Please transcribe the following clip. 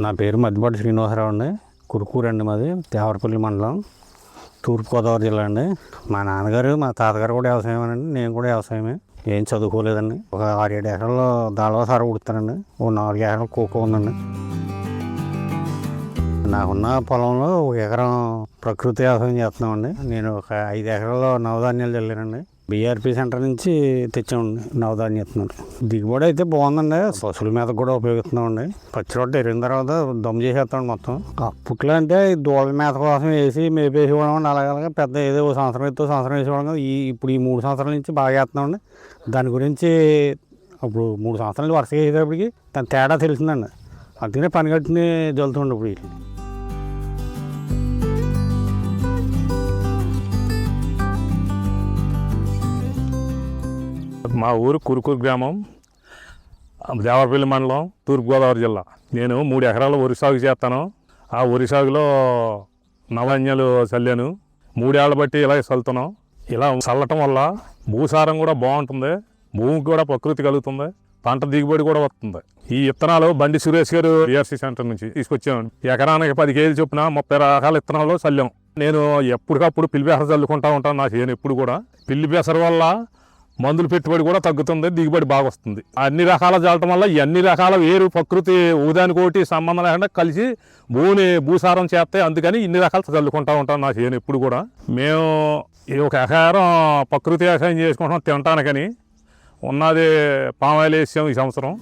నా పేరు మద్దిపాటి శ్రీనివాసరావు అండి. కురుకూరు అండి మాది, దేవరపల్లి మండలం, తూర్పుగోదావరి జిల్లా అండి. మా నాన్నగారు మా తాతగారు కూడా వ్యవసాయమేనండి, నేను కూడా వ్యవసాయమే. ఏం చదువుకోలేదండి. ఒక 6-7 ఎకరాల్లో దాళవ సార ఉడుతానండి. ఓ 4 ఎకరాలు కోకో ఉందండి. నాకున్న పొలంలో 1 ఎకరం ప్రకృతి వ్యవసాయం చేస్తున్నామండి. నేను ఒక 5 ఎకరాల్లో నవధాన్యాలు చల్లానండి. బీఆర్పీ సెంటర్ నుంచి తెచ్చామండి నవధాన్య ఇస్తున్నారు. దిగుబడి అయితే బాగుందండి. పశువుల మీద కూడా ఉపయోగిస్తున్నామండి. పచ్చి రొట్టె ఎరిగిన తర్వాత దమ్ చేసేస్తామండి మొత్తం. అప్పట్లో అంటే దూడ మేత కోసం వేసి మేపేసి ఇవ్వడం అలాగలాగా పెద్ద ఏదో సంవత్సరం అయితే సంవత్సరం వేసి ఇవ్వడం. ఇప్పుడు ఈ 3 సంవత్సరాల నుంచి బాగా వేస్తున్నామండి. దాని గురించి అప్పుడు 3 సంవత్సరాలు వరుసగా వేసేటప్పటికి దాని తేడా తెలిసిందండి. అందుకనే పని కట్టుని జల్లుతుండే ఇప్పుడు వీటిని. మా ఊరు కురుకూరు గ్రామం, దేవరపల్లి మండలం, తూర్పుగోదావరి జిల్లా. నేను 3 ఎకరాలు వరి సాగు చేస్తాను. ఆ వరి సాగులో నవధాన్యాలు చల్లాను. 3 ఏళ్ళ బట్టి ఇలా చల్లుతున్నాం. ఇలా చల్లటం వల్ల భూసారం కూడా బాగుంటుంది, భూమికి కూడా ప్రకృతి కలుగుతుంది, పంట దిగుబడి కూడా వస్తుంది. ఈ విత్తనాలు బండి సురేష్ గారు బీఆర్సీ సెంటర్ నుంచి తీసుకొచ్చాను. ఎకరానికి 10 కేజీలు చొప్పున 30 రకాల విత్తనాలు చల్లాం. నేను ఎప్పటికప్పుడు పిల్లి పెసర చల్లుకుంటూ ఉంటాను. నా చేయను ఎప్పుడు కూడా పిల్లి పెసర వల్ల మందులు పెట్టుబడి కూడా తగ్గుతుంది, దిగుబడి బాగా వస్తుంది. అన్ని రకాల చల్లటం వల్ల అన్ని రకాల వేరు ప్రకృతి ఊదానికోటి సంబంధం లేకుండా కలిసి భూసారం చేస్తాయి. అందుకని ఇన్ని రకాలు చల్లుకుంటూ ఉంటాను నా చేయను ఎప్పుడు కూడా. మేము ఈ 1 ఎకరం ప్రకృతి వ్యవసాయం చేసుకుంటాం తినటానికని. ఉన్నది పామాయిల్ వేసాం ఈ సంవత్సరం.